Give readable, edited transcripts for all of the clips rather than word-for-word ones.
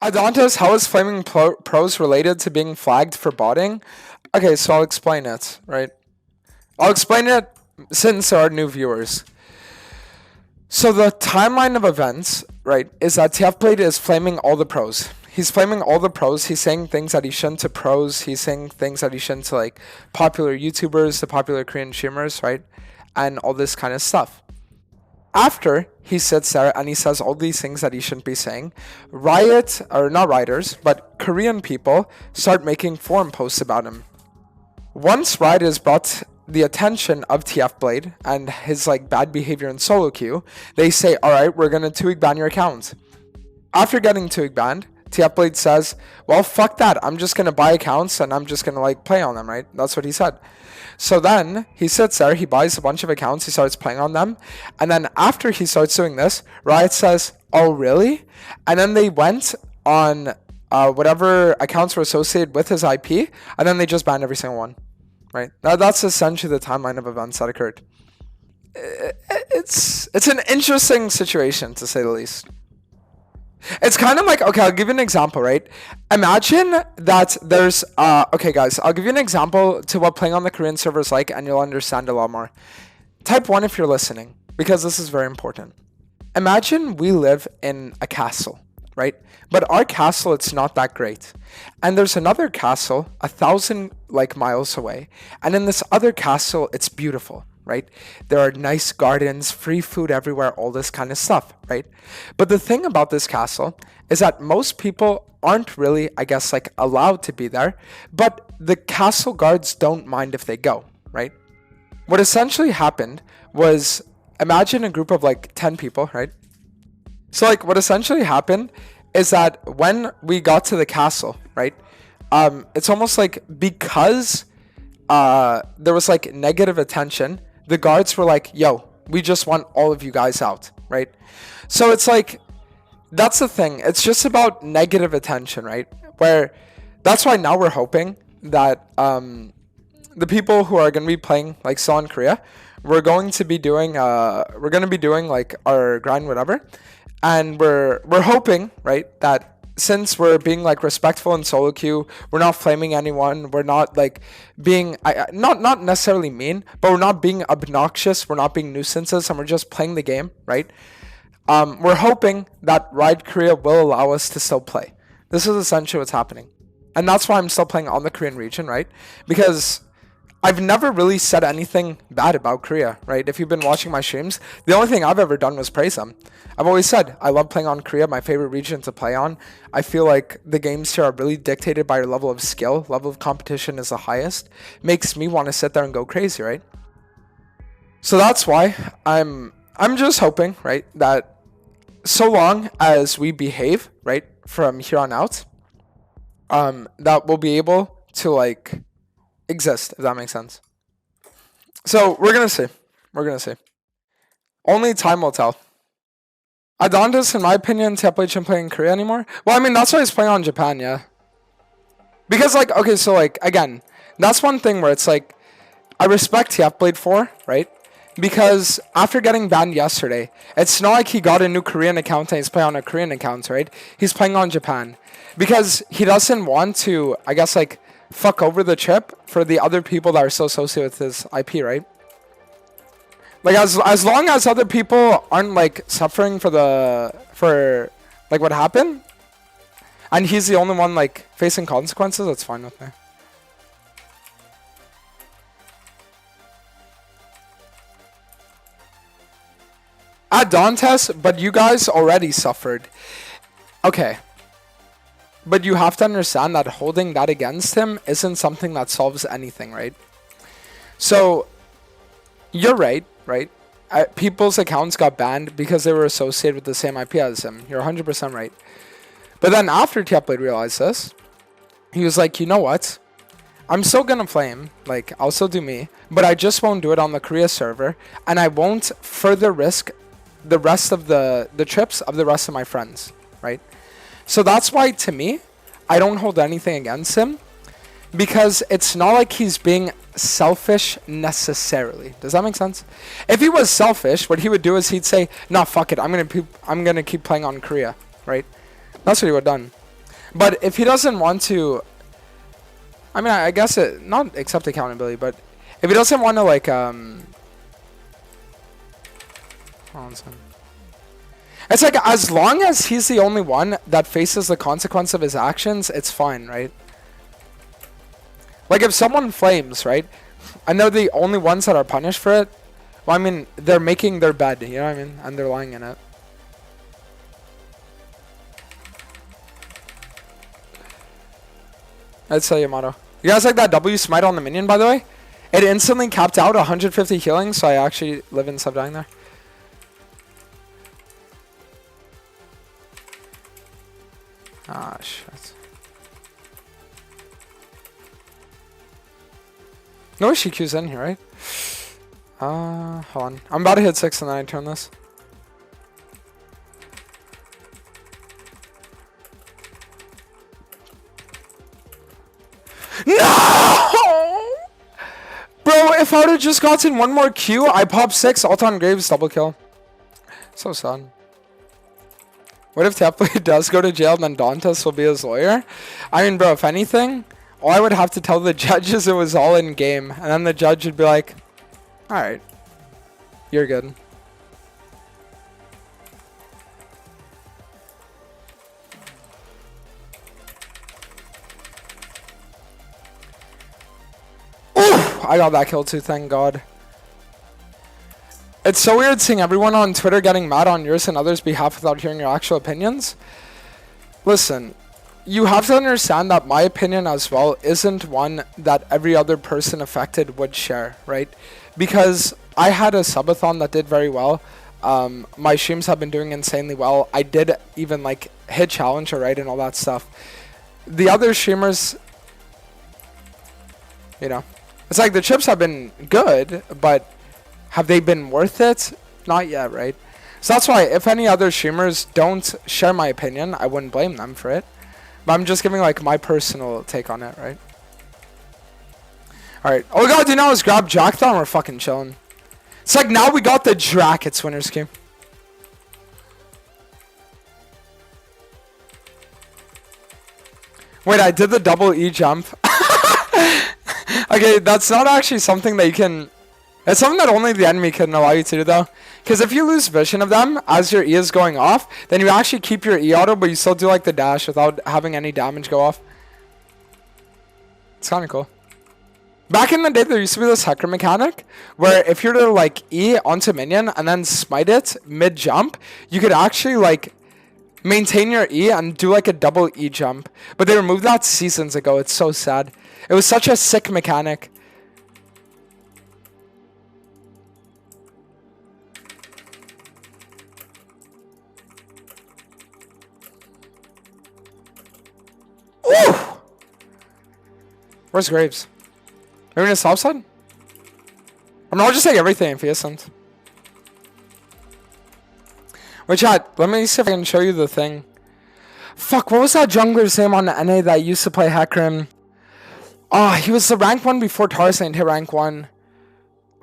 Adontis, how is flaming pros related to being flagged for botting? Okay, so I'll explain it, right? I'll explain it since there are new viewers. So the timeline of events, right, is that TFBlade is flaming all the pros. He's flaming all the pros. He's saying things that he shouldn't to pros. He's saying things that he shouldn't to like popular YouTubers, the popular Korean streamers, right? And all this kind of stuff. After he sits there and he says all these things that he shouldn't be saying, not rioters, but Korean people start making forum posts about him. Once Riot is brought the attention of TFBlade and his like bad behavior in solo queue, they say, alright, we're gonna 2-week ban your account. After getting 2-week banned, TFBlade says, well, fuck that, I'm just gonna buy accounts and I'm just gonna like play on them, right? That's what he said. So then he sits there, he buys a bunch of accounts, he starts playing on them, and then after he starts doing this, Riot says, oh really? And then they went on whatever accounts were associated with his IP, and then they just banned every single one, right? That's essentially the timeline of events that occurred. It's an interesting situation, to say the least. It's kind of like, okay, I'll give you an example, right? Imagine that there's, okay guys, I'll give you an example to what playing on the Korean server is like, and you'll understand a lot more. Type 1 if you're listening, because this is very important. Imagine we live in a castle, right? But our castle, it's not that great. And there's another castle 1,000 like miles away. And in this other castle, it's beautiful, right? There are nice gardens, free food everywhere, all this kind of stuff, right? But the thing about this castle is that most people aren't really, I guess, like allowed to be there, but the castle guards don't mind if they go, right? What essentially happened was, imagine a group of like 10 people, right? So like what essentially happened is that when we got to the castle, right? It's almost like because there was like negative attention, the guards were like, yo, we just want all of you guys out, right? So it's like, that's the thing. It's just about negative attention, right? Where that's why now we're hoping that the people who are going to be playing like still in Korea, we're going to be doing like our grind, whatever. And we're hoping, right, that since we're being like respectful in solo queue, we're not flaming anyone, we're not like being not necessarily mean, but we're not being obnoxious, we're not being nuisances, and we're just playing the game, right? We're hoping that Ride Korea will allow us to still play. This is essentially what's happening. And that's why I'm still playing on the Korean region, right? Because I've never really said anything bad about Korea, right? If you've been watching my streams, the only thing I've ever done was praise them. I've always said, I love playing on Korea, my favorite region to play on. I feel like the games here are really dictated by your level of skill. Level of competition is the highest. Makes me want to sit there and go crazy, right? So that's why I'm just hoping, right, that so long as we behave, right, from here on out, that we'll be able to like exist, if that makes sense. So we're gonna see. We're gonna see. Only time will tell. Adontis, in my opinion, TFBlade shouldn't play in Korea anymore. Well, I mean, that's why he's playing on Japan, yeah. Because like, okay, so like again, that's one thing where it's like I respect TFBlade for, right? Because after getting banned yesterday, it's not like he got a new Korean account and he's playing on a Korean account, right? He's playing on Japan. Because he doesn't want to, I guess, like, fuck over the chip for the other people that are still associated with his IP, right? Like, as long as other people aren't, like, suffering for like, what happened, and he's the only one, like, facing consequences, that's fine with me. At Dantes, but you guys already suffered. Okay. But you have to understand that holding that against him isn't something that solves anything, right? So, you're right, right? People's accounts got banned because they were associated with the same IP as him. You're 100% right. But then after TFBlade realized this, he was like, you know what? I'm still gonna play him, like, I'll still do me, but I just won't do it on the Korea server, and I won't further risk the rest of the trips of the rest of my friends, right? So that's why, to me, I don't hold anything against him, because it's not like he's being selfish necessarily. Does that make sense? If he was selfish, what he would do is he'd say, "Nah, fuck it. I'm gonna keep playing on Korea," right? That's what he would have done. But if he doesn't want to, I mean, I guess it not accept accountability, but if he doesn't want to like hold on a second. It's like as long as he's the only one that faces the consequence of his actions, it's fine, right? Like if someone flames, right, and they're the only ones that are punished for it, well, I mean, they're making their bed, you know what I mean, and they're lying in it. I'd say Yamato. You guys like that W smite on the minion, by the way? It instantly capped out 150 healing, so I actually live instead of dying there. Ah, shit. No CQ's in here, right? Hold on. I'm about to hit 6 and then I turn this. No! Bro, if I would have just gotten one more Q, I pop 6, ult on Graves, double kill. So sad. What if Tepley does go to jail and then Dantas will be his lawyer? I mean, bro, if anything, all I would have to tell the judge is it was all in game. And then the judge would be like, alright, you're good. Ooh, I got that kill too, thank God. It's so weird seeing everyone on Twitter getting mad on yours and others' behalf without hearing your actual opinions. Listen, you have to understand that my opinion as well isn't one that every other person affected would share, right? Because I had a subathon that did very well. My streams have been doing insanely well. I did even like hit Challenger, right, and all that stuff. The other streamers, you know, it's like the chips have been good, but have they been worth it? Not yet, right? So that's why if any other streamers don't share my opinion, I wouldn't blame them for it. But I'm just giving like my personal take on it, right? Alright. All we gotta do now is grab Jack though and we're fucking chilling. It's like now we got the Drac, it's winner scheme. Wait, I did the double E jump. Okay, that's not actually something that you can... It's something that only the enemy can allow you to do though. Because if you lose vision of them as your E is going off, then you actually keep your E auto, but you still do like the dash without having any damage go off. It's kind of cool. Back in the day, there used to be this hacker mechanic where if you were to like E onto minion and then smite it mid-jump, you could actually like maintain your E and do like a double E jump. But they removed that seasons ago. It's so sad. It was such a sick mechanic. Ooh! Where's Graves? Maybe in the south side? I mean, I'll just take everything if he isn't. Wait, chat. Let me see if I can show you the thing. Fuck, what was that jungler's name on the NA that used to play Hecarim? Oh, he was the rank 1 before Tarzan hit rank 1.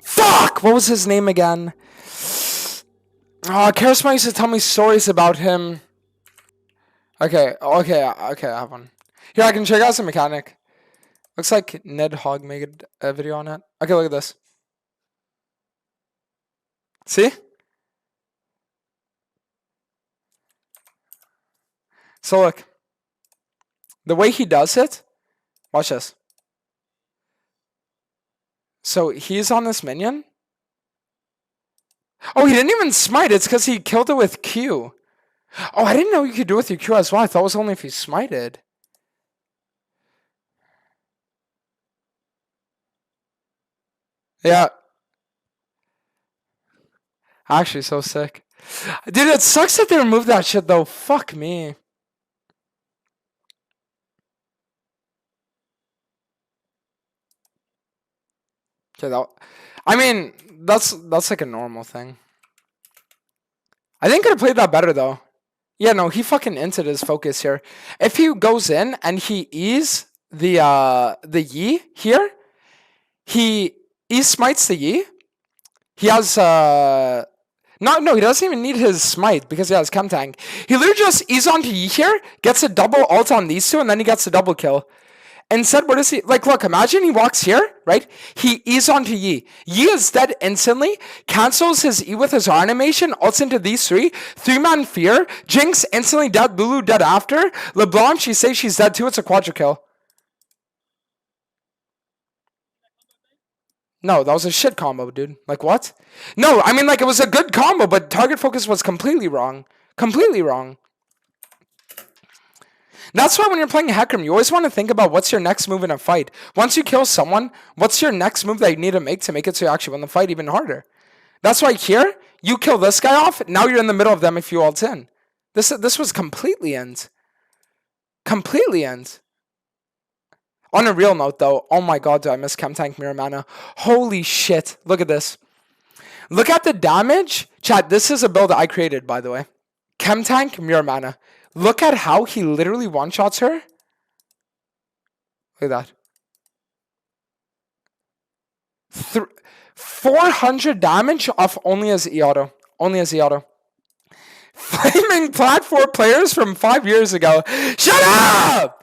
Fuck! What was his name again? Oh, Charisma used to tell me stories about him. Okay, I have one. Here, I can show you guys a mechanic. Looks like Ned Hogg made a video on it. Okay, look at this. See? So look. The way he does it. Watch this. So he's on this minion. Oh, he didn't even smite. It's because he killed it with Q. Oh, I didn't know you could do it with your Q as well. I thought it was only if you smited. Yeah. Actually, so sick. Dude, it sucks that they removed that shit, though. Fuck me. Okay, I mean, that's like a normal thing. I think I could have played that better, though. Yeah, no, he fucking entered his focus here. If he goes in and he E's the Yi here, he E smites the Yi. He has No, he doesn't even need his smite because he has chem tank. He literally just E's onto Yi here, gets a double ult on these two, and then he gets a double kill. Instead, what is he like? Look, imagine he walks here, right? He E's onto Yi. Yi is dead instantly, cancels his E with his R animation, ults into these three, 3-man fear, Jinx instantly dead, Lulu dead after, LeBlanc, she says she's dead too, it's a quadra kill. No, that was a shit combo, dude. Like, what? No, I mean, like, it was a good combo, but target focus was completely wrong. Completely wrong. That's why when you're playing Hecarim, you always want to think about what's your next move in a fight. Once you kill someone, what's your next move that you need to make it so you actually win the fight even harder? That's why here, you kill this guy off, now you're in the middle of them if you ult in. This was completely end. Completely end. On a real note, though, oh my god, do I miss Chem Tank Mirror Mana. Holy shit. Look at this. Look at the damage. Chat, this is a build I created, by the way. Chem Tank Mirror Mana. Look at how he literally one-shots her. Look at that. 400 damage off only as E-auto. Only as E-auto. Flaming platform players from 5 years ago. Shut up!